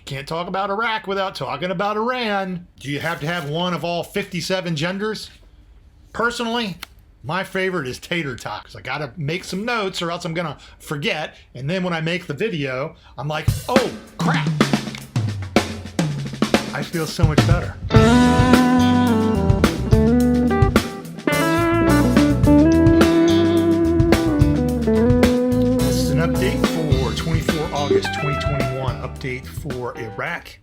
Can't talk about Iraq without talking about Iran. Do you have to have one of all 57 genders? Personally, my favorite is tater tots. I gotta make some notes or else I'm gonna forget. And then when I make the video, I'm like, oh crap. I feel so much better. This is an update for 24 August 2021. Update for Iraq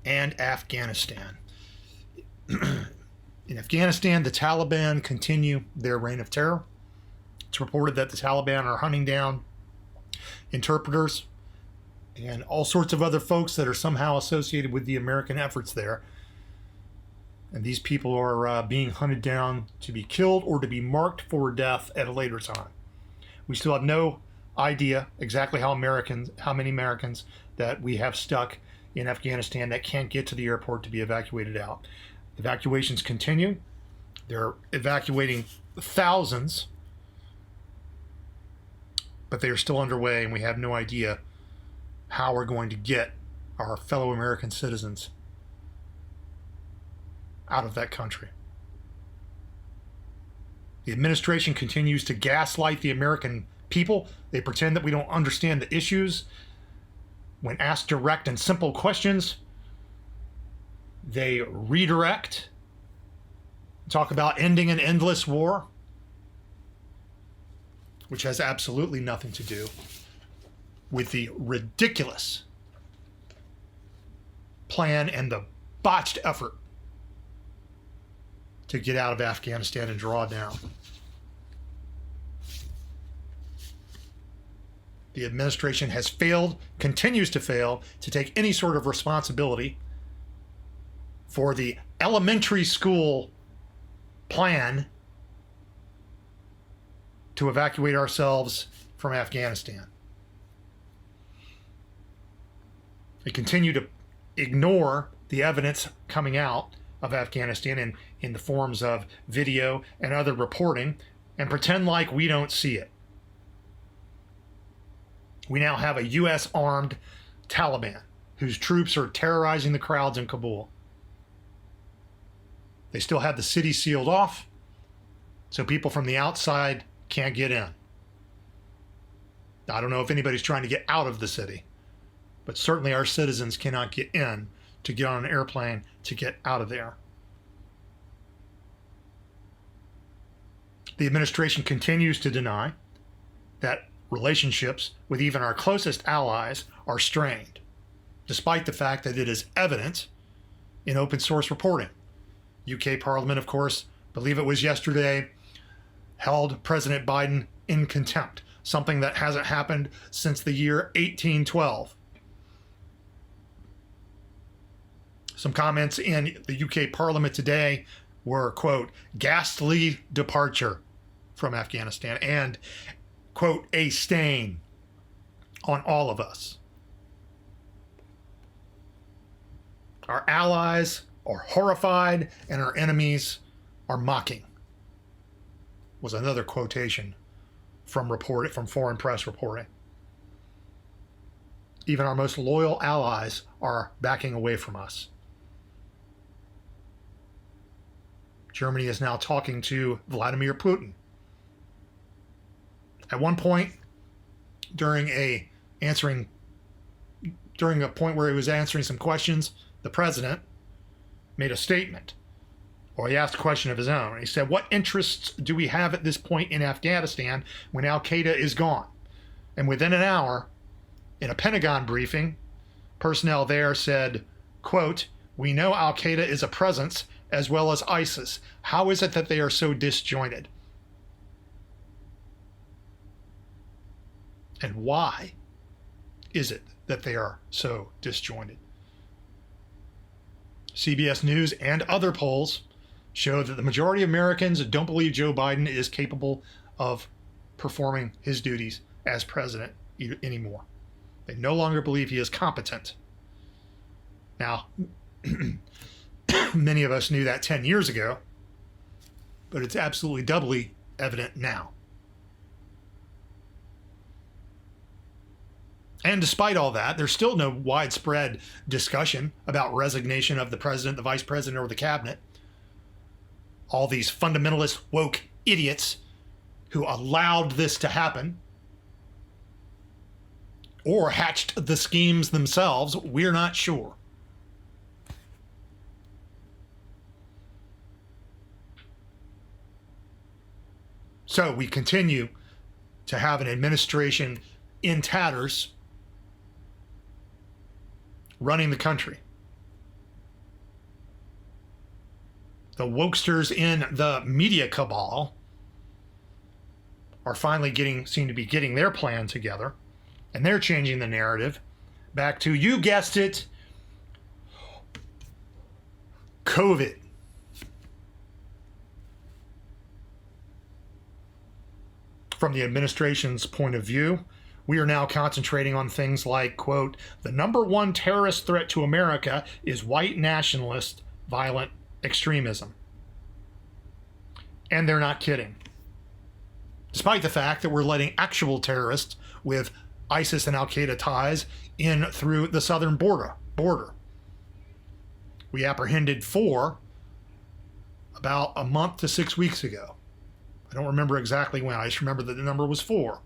and Afghanistan. In Afghanistan, the Taliban continue their reign of terror. It's reported that the Taliban are hunting down interpreters and all sorts of other folks that are somehow associated with the American efforts there. And these people are being hunted down to be killed or to be marked for death at a later time. We still have no idea exactly how many Americans that we have stuck in Afghanistan that can't get to the airport to be evacuated out. Evacuations continue. They're evacuating thousands, but they are still underway, and we have no idea how we're going to get our fellow American citizens out of that country. The administration continues to gaslight the American people. They pretend that we don't understand the issues. When asked direct and simple questions, they redirect, talk about ending an endless war, which has absolutely nothing to do with the ridiculous plan and the botched effort to get out of Afghanistan and draw down. The administration has failed, continues to fail, to take any sort of responsibility for the elementary school plan to evacuate ourselves from Afghanistan. They continue to ignore the evidence coming out of Afghanistan in the forms of video and other reporting and pretend like we don't see it. We now have a U.S. armed Taliban whose troops are terrorizing the crowds in Kabul. They still have the city sealed off, so people from the outside can't get in. I don't know if anybody's trying to get out of the city, but certainly our citizens cannot get in to get on an airplane to get out of there. The administration continues to deny that relationships with even our closest allies are strained, despite the fact that it is evident in open source reporting. UK Parliament, of course, believe it was yesterday, held President Biden in contempt, something that hasn't happened since the year 1812. Some comments in the UK Parliament today were, quote, ghastly departure from Afghanistan and, quote, a stain on all of us. Our allies are horrified and our enemies are mocking, was another quotation from foreign press reporting. Even our most loyal allies are backing away from us. Germany is now talking to Vladimir Putin. At one point, during a point where he was answering some questions, the president made a statement, or he asked a question of his own. He said, what interests do we have at this point in Afghanistan when Al-Qaeda is gone? And within an hour, in a Pentagon briefing, personnel there said, quote, we know Al-Qaeda is a presence as well as ISIS. How is it that they are so disjointed? And why is it that they are so disjointed? CBS News and other polls show that the majority of Americans don't believe Joe Biden is capable of performing his duties as president anymore. They no longer believe he is competent. Now, many of us knew that 10 years ago, but it's absolutely doubly evident now. And despite all that, there's still no widespread discussion about resignation of the president, the vice president, or the cabinet. All these fundamentalist woke idiots who allowed this to happen or hatched the schemes themselves, we're not sure. So we continue to have an administration in tatters running the country. The wokesters in the media cabal are finally seem to be getting their plan together, and they're changing the narrative back to, you guessed it, COVID. From the administration's point of view, we are now concentrating on things like, quote, the number one terrorist threat to America is white nationalist violent extremism. And they're not kidding. Despite the fact that we're letting actual terrorists with ISIS and Al-Qaeda ties in through the southern border. We apprehended 4 about a month to 6 weeks ago. I don't remember exactly when. I just remember that the number was 4.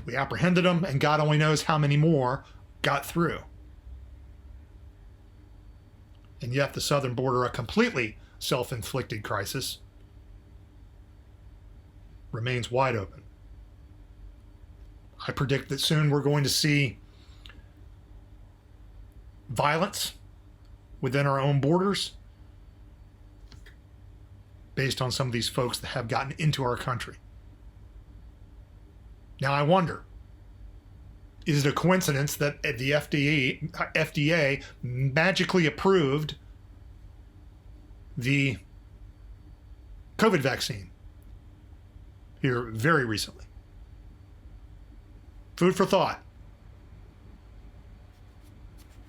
We apprehended them, and God only knows how many more got through. And yet the southern border, a completely self-inflicted crisis, remains wide open. I predict that soon we're going to see violence within our own borders based on some of these folks that have gotten into our country. Now I wonder, is it a coincidence that the FDA magically approved the COVID vaccine here very recently? Food for thought.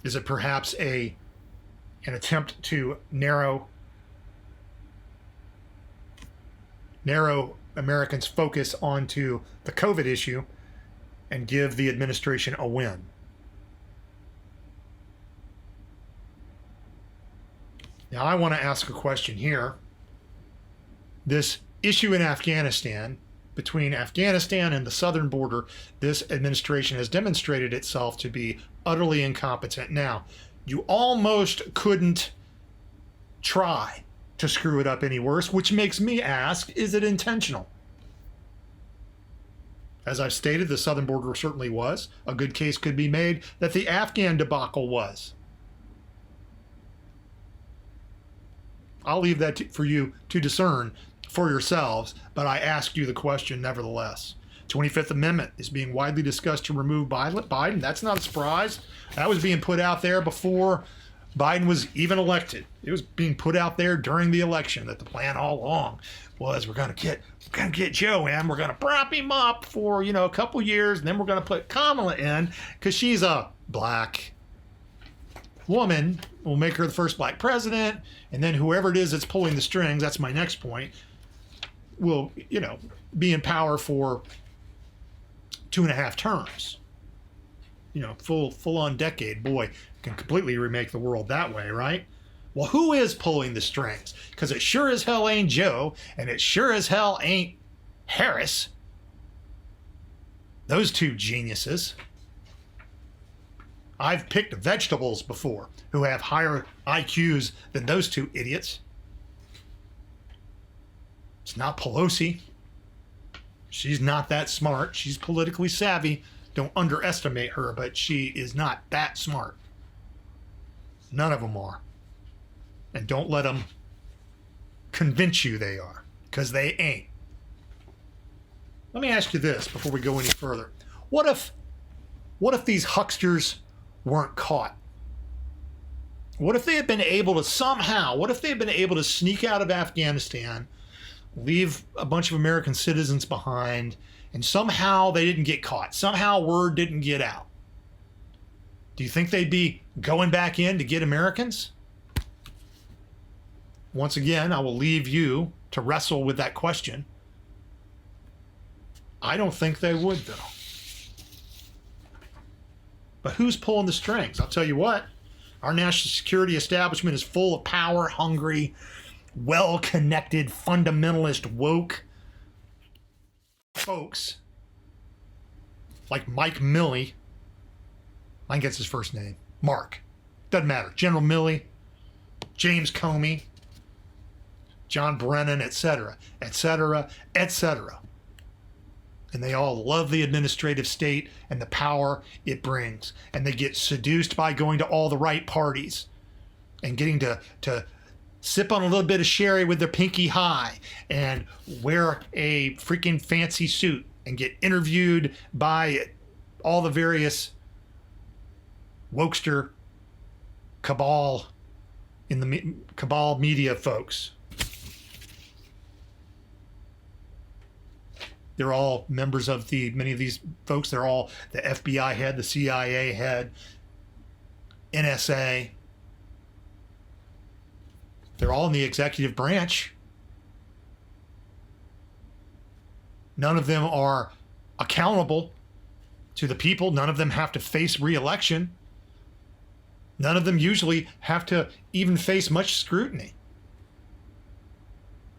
Is it perhaps an attempt to narrow Americans' focus onto the COVID issue and give the administration a win? Now, I want to ask a question here. This issue in Afghanistan, between Afghanistan and the southern border, this administration has demonstrated itself to be utterly incompetent. Now, you almost couldn't try to screw it up any worse, which makes me ask, is it intentional? As I've stated, the southern border certainly was. A good case could be made that the Afghan debacle was. I'll leave that for you to discern for yourselves, but I ask you the question nevertheless. 25th Amendment is being widely discussed to remove Biden. That's not a surprise. That was being put out there before Biden was even elected. It was being put out there during the election that the plan all along was, we're going to get Joe in, we're going to prop him up for, a couple years, and then we're going to put Kamala in because she's a black woman. We'll make her the first black president, and then whoever it is that's pulling the strings, that's my next point, will, be in power for 2.5 terms. Full on decade. Boy, can completely remake the world that way, right? Well, who is pulling the strings? Because it sure as hell ain't Joe, and it sure as hell ain't Harris. Those two geniuses. I've picked vegetables before who have higher IQs than those two idiots. It's not Pelosi. She's not that smart. She's politically savvy. Don't underestimate her, but she is not that smart. None of them are. And don't let them convince you they are, because they ain't. Let me ask you this before we go any further. What if these hucksters weren't caught? What if they had been able to sneak out of Afghanistan, leave a bunch of American citizens behind, and somehow they didn't get caught? Somehow word didn't get out. Do you think they'd be going back in to get Americans? Once again, I will leave you to wrestle with that question. I don't think they would, though. But who's pulling the strings? I'll tell you what, our national security establishment is full of power-hungry, well-connected, fundamentalist, woke folks like Mike Milley. I think that's his first name. Mark. Doesn't matter. General Milley, James Comey, John Brennan, etc., etc., etc. And they all love the administrative state and the power it brings. And they get seduced by going to all the right parties and getting to sip on a little bit of sherry with their pinky high and wear a freaking fancy suit and get interviewed by all the various wokester cabal in the cabal media folks. They're all members of many of these folks, they're all the FBI head, the CIA head, NSA. They're all in the executive branch. None of them are accountable to the people. None of them have to face re-election. None of them usually have to even face much scrutiny.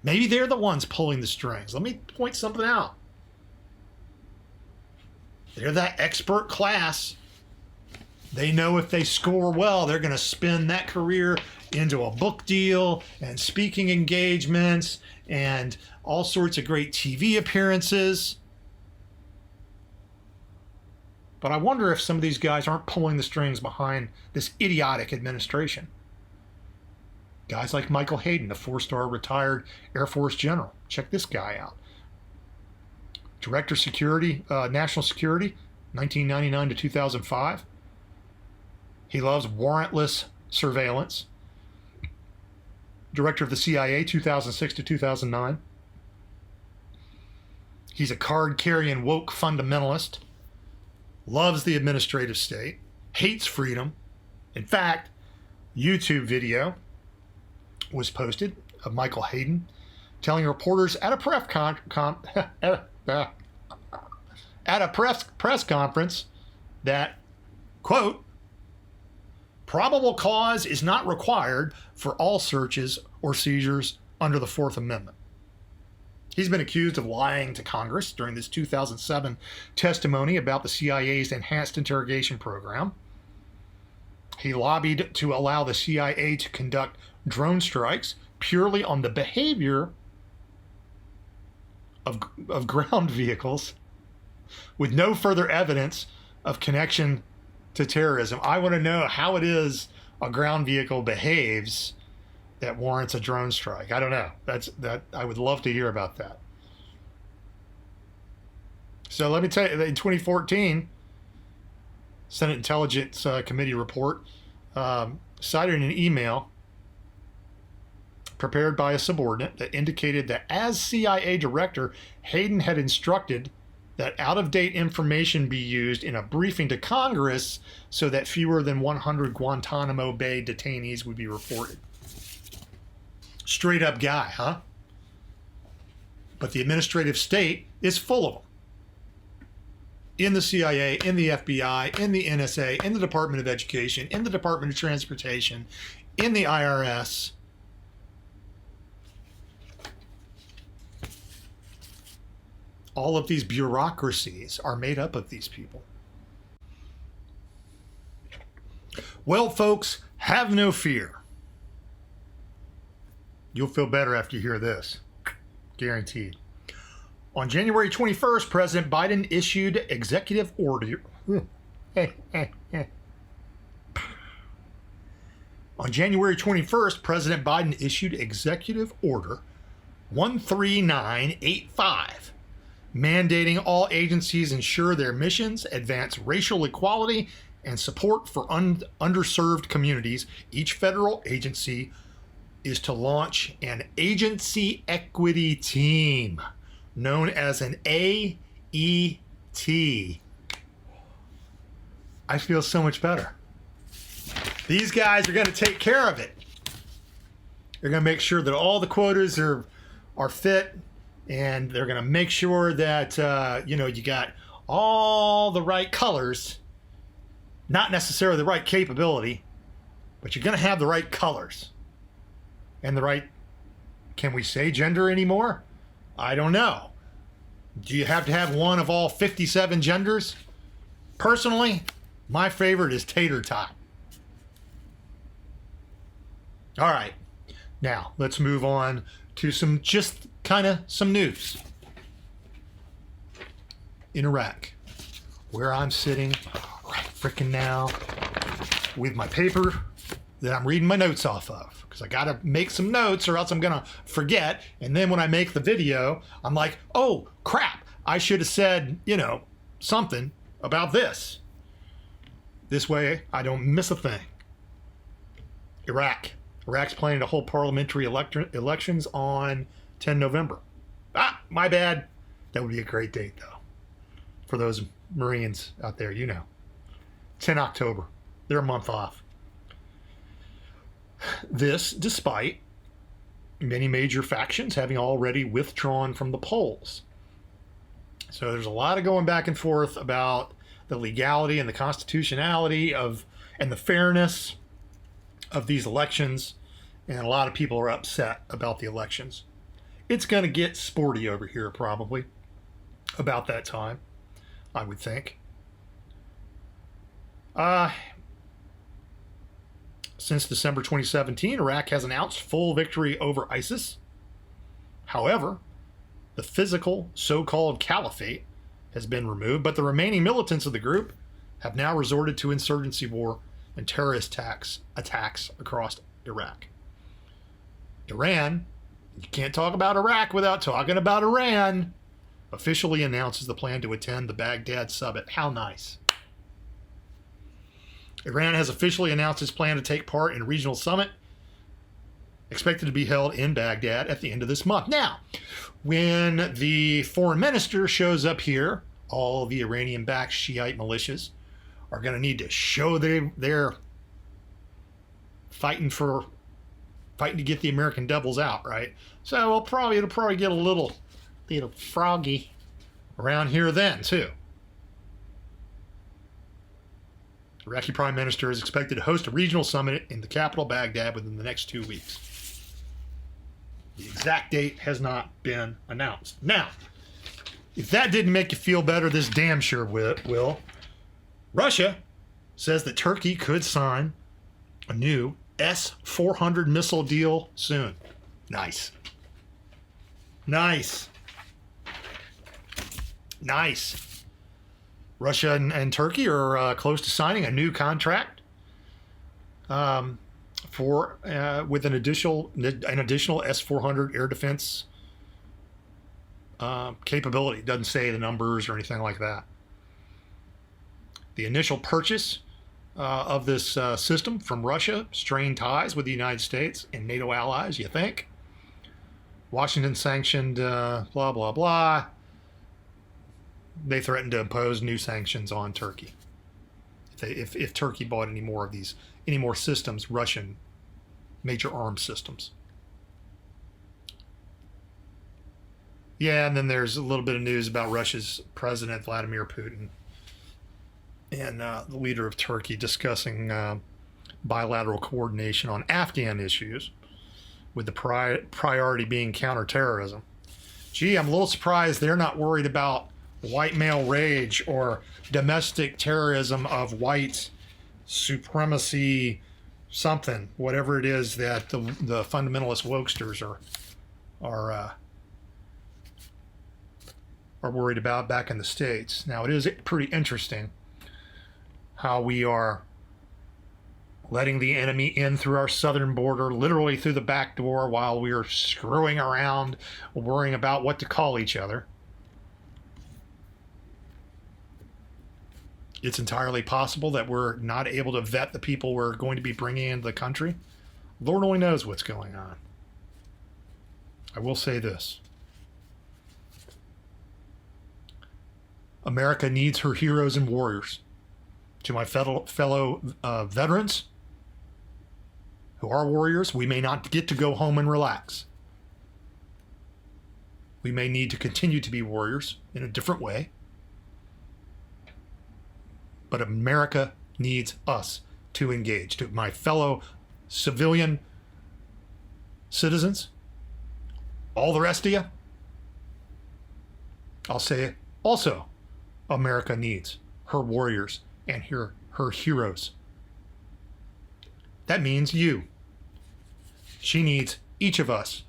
Maybe they're the ones pulling the strings. Let me point something out. They're that expert class. They know if they score well, they're going to spin that career into a book deal and speaking engagements and all sorts of great TV appearances. But I wonder if some of these guys aren't pulling the strings behind this idiotic administration. Guys like Michael Hayden, a 4-star retired Air Force general. Check this guy out. Director Security, National Security, 1999 to 2005. He loves warrantless surveillance. Director of the CIA, 2006 to 2009. He's a card-carrying woke fundamentalist. Loves the administrative state. Hates freedom. In fact, YouTube video was posted of Michael Hayden telling reporters at a press conference that, quote, probable cause is not required for all searches or seizures under the Fourth Amendment. He's been accused of lying to Congress during this 2007 testimony about the CIA's enhanced interrogation program. He lobbied to allow the CIA to conduct drone strikes purely on the behavior of ground vehicles with no further evidence of connection to terrorism. I want to know how it is a ground vehicle behaves that warrants a drone strike. I don't know. I would love to hear about that. So let me tell you, in 2014, Senate Intelligence Committee report cited an email prepared by a subordinate that indicated that as CIA director, Hayden had instructed that out-of-date information be used in a briefing to Congress so that fewer than 100 Guantanamo Bay detainees would be reported. Straight up guy, huh? But the administrative state is full of them. In the CIA, in the FBI, in the NSA, in the Department of Education, in the Department of Transportation, in the IRS. All of these bureaucracies are made up of these people. Well, folks, have no fear. You'll feel better after you hear this. Guaranteed. On January 21st, President Biden issued executive order. On January 21st, President Biden issued executive order 13985, mandating all agencies ensure their missions advance racial equality and support for underserved communities. Each federal agency is to launch an agency equity team known as an AET. I feel so much better. These guys are going to take care of it. They're going to make sure that all the quotas are fit, and they're going to make sure that you got all the right colors not necessarily the right capability, but you're going to have the right colors and the right, can we say gender anymore? I don't know. Do you have to have one of all 57 genders? Personally, my favorite is tater tot. All right, now let's move on to some news. In Iraq, where I'm sitting right frickin' now with my paper that I'm reading my notes off of, because I gotta make some notes or else I'm gonna forget. And then when I make the video, I'm like, oh crap, I should have said, something about this. This way I don't miss a thing. Iraq's planning to hold parliamentary elections on 10 November. My bad. That would be a great date though, for those Marines out there, 10 October. They're a month off. This despite many major factions having already withdrawn from the polls. So there's a lot of going back and forth about the legality and the constitutionality and the fairness of these elections, and a lot of people are upset about the elections. It's going to get sporty over here probably about that time, I would think. Since December 2017, Iraq has announced full victory over ISIS. However, the physical so-called caliphate has been removed, but the remaining militants of the group have now resorted to insurgency war and terrorist attacks across Iraq. Iran, you can't talk about Iraq without talking about Iran, officially announces the plan to attend the Baghdad summit. How nice. Iran has officially announced its plan to take part in a regional summit expected to be held in Baghdad at the end of this month. Now, when the foreign minister shows up here, all the Iranian-backed Shiite militias are going to need to show they're fighting to get the American devils out, right? So it'll probably get a little froggy around here then too. The Iraqi Prime Minister is expected to host a regional summit in the capital, Baghdad, within the next 2 weeks. The exact date has not been announced. Now, if that didn't make you feel better, this damn sure will. Russia says that Turkey could sign a new S-400 missile deal soon. Nice. Russia and Turkey are close to signing a new contract with an additional S-400 air defense capability. It doesn't say the numbers or anything like that. The initial purchase of this system from Russia strained ties with the United States and NATO allies, you think? Washington sanctioned blah, blah, blah. They threatened to impose new sanctions on Turkey if Turkey bought any more systems, Russian major arms systems. Yeah, and then there's a little bit of news about Russia's President Vladimir Putin and the leader of Turkey discussing bilateral coordination on Afghan issues, with the priority being counterterrorism. Gee, I'm a little surprised they're not worried about white male rage or domestic terrorism of white supremacy, something, whatever it is that the fundamentalist wokesters are worried about back in the States. Now, it is pretty interesting how we are letting the enemy in through our southern border, literally through the back door, while we are screwing around, worrying about what to call each other. It's entirely possible that we're not able to vet the people we're going to be bringing into the country. Lord only knows what's going on. I will say this. America needs her heroes and warriors. To my fellow veterans who are warriors, we may not get to go home and relax. We may need to continue to be warriors in a different way. But America needs us to engage. To my fellow civilian citizens, all the rest of you, I'll say also, America needs her warriors and her heroes. That means you. She needs each of us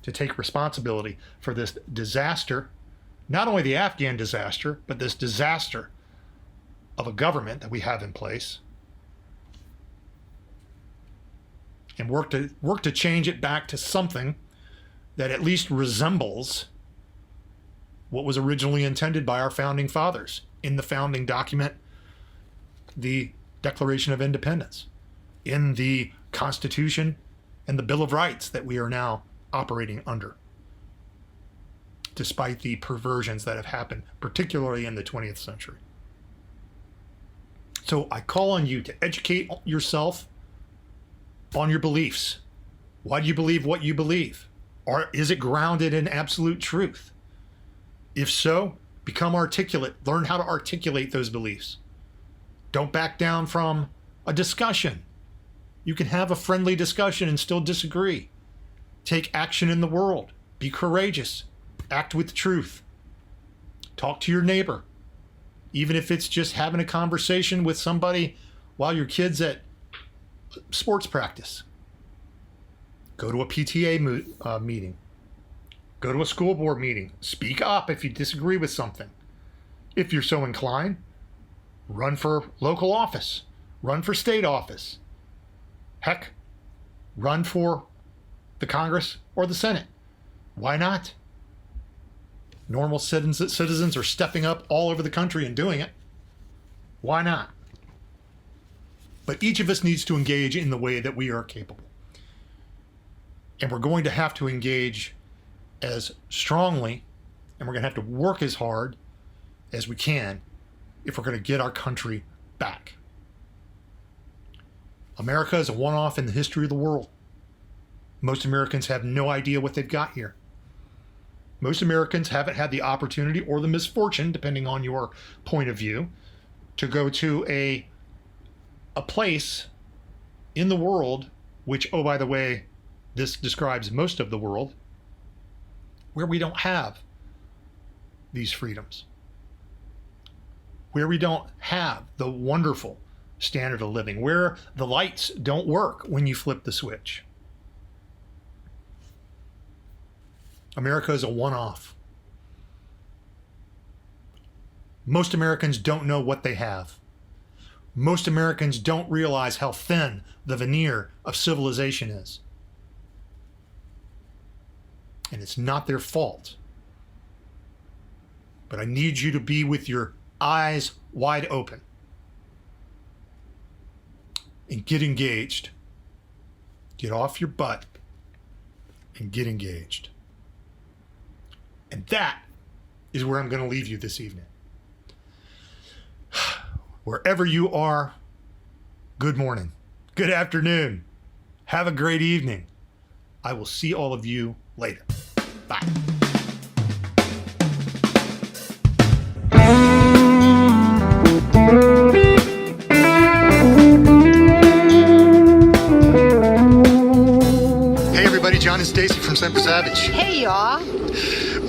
to take responsibility for this disaster, not only the Afghan disaster, but this disaster of a government that we have in place, and work to change it back to something that at least resembles what was originally intended by our founding fathers in the founding document, the Declaration of Independence, in the Constitution and the Bill of Rights that we are now operating under, despite the perversions that have happened, particularly in the 20th century. So I call on you to educate yourself on your beliefs. Why do you believe what you believe? Or is it grounded in absolute truth? If so, become articulate. Learn how to articulate those beliefs. Don't back down from a discussion. You can have a friendly discussion and still disagree. Take action in the world. Be courageous. Act with truth. Talk to your neighbor. Even if it's just having a conversation with somebody while your kid's at sports practice. Go to a PTA meeting. Go to a school board meeting. Speak up if you disagree with something. If you're so inclined, run for local office. Run for state office. Heck, run for the Congress or the Senate. Why not? Normal citizens are stepping up all over the country and doing it. Why not? But each of us needs to engage in the way that we are capable. And we're going to have to engage as strongly, and we're going to have to work as hard as we can if we're going to get our country back. America is a one-off in the history of the world. Most Americans have no idea what they've got here. Most Americans haven't had the opportunity or the misfortune, depending on your point of view, to go to a place in the world, which, oh, by the way, this describes most of the world, where we don't have these freedoms, where we don't have the wonderful standard of living, where the lights don't work when you flip the switch. America is a one-off. Most Americans don't know what they have. Most Americans don't realize how thin the veneer of civilization is. And it's not their fault. But I need you to be with your eyes wide open and get engaged. Get off your butt and get engaged. And that is where I'm going to leave you this evening. Wherever you are, good morning, good afternoon, have a great evening. I will see all of you later. Bye. Hey everybody, John and Stacy from Semper. Hey y'all.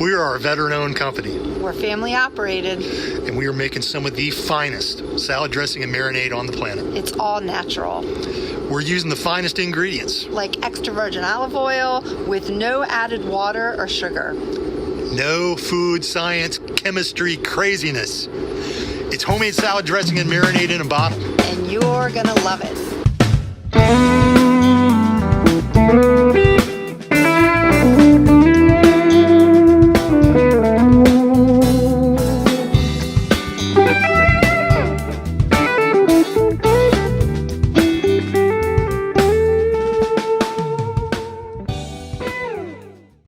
We are a veteran-owned company. We're family operated. And we are making some of the finest salad dressing and marinade on the planet. It's all natural. We're using the finest ingredients. Like extra virgin olive oil with no added water or sugar. No food, science, chemistry, craziness. It's homemade salad dressing and marinade in a bottle. And you're gonna love it.